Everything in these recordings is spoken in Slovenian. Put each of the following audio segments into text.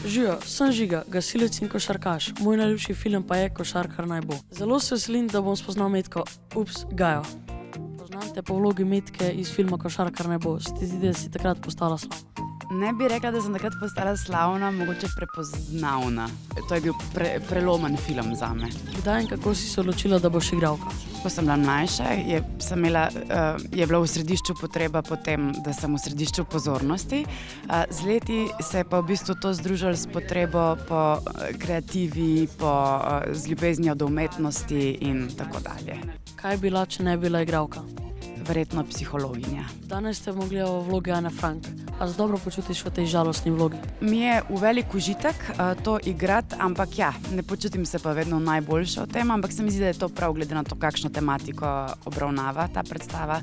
Živijo, sem Žiga, gasilec in košarkaš. Moj najljubši film pa je Košarkar naj bo. Zelo se veselim, da bom spoznal Metko, Gajo. Poznam te po vlogi Metke iz filma Košarkar naj bo. Se ti zdi, da si takrat postala slavna? Ne bi rekla, da sem takrat postala slavna, mogoče prepoznavna. To je bil prelomen film zame. Kdaj in kako si se odločila, da boš igralka? Ko sem bila mlajša, je bila v središču potreba po tem, da sem v središču pozornosti. Z leti se je pa v bistvu to združilo s potrebo po kreativi, z ljubeznijo do umetnosti in tako dalje. Kaj je bila, če ne bi bila igralka? Verjetno psihologinja. Danes ste mogli v vlogi Ane Frank. A se dobro počutiš v tej žalostni vlogi? Mi je v velik užitek to igrati, ampak ja, ne počutim se pa vedno najboljše v tem, ampak se mi zdi, da je to prav glede na to, kakšno tematiko obravnava ta predstava.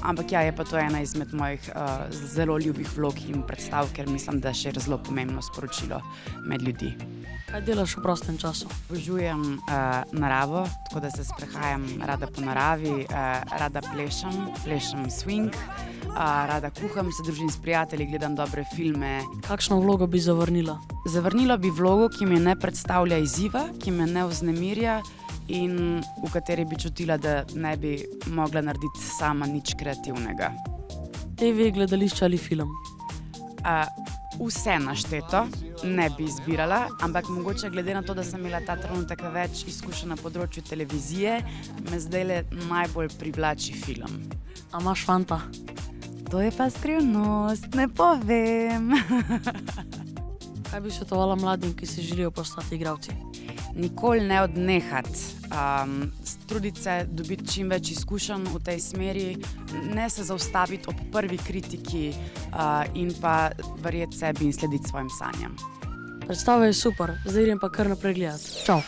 Ampak ja, je pa to ena izmed mojih zelo ljubih vlog in predstav, ker mislim, da še je zelo pomembno sporočilo med ljudi. Kaj delaš v prostem času? Obožujem naravo, tako da se sprehajam rada po naravi, rada plešem swing, rada kuham, se družim s prijatelji, gledam dobre filme. Kakšno vlogo bi zavrnila? Zavrnila bi vlogo, ki mi ne predstavlja izziva, ki me ne vznemirja in v kateri bi čutila, da ne bi mogla narediti sama nič kreativnega. TV, gledališče ali film? Vse našteto ne bi izbirala, ampak mogoče glede na to, da sem imela ta trenutek več izkušenj na področju televizije, me zdajle najbolj privlači film. A imaš fanta? To je pa skrivnost, ne povem. Kaj bi svetovala mladim, ki si želijo postati igralci? Nikoli ne odnehati, truditi se, dobiti čim več izkušenj v tej smeri, ne se zaustaviti ob prvi kritiki in pa verjeti sebi in slediti svojim sanjam. Predstava je super, zdaj grem pa kar naprej gledati. Čau!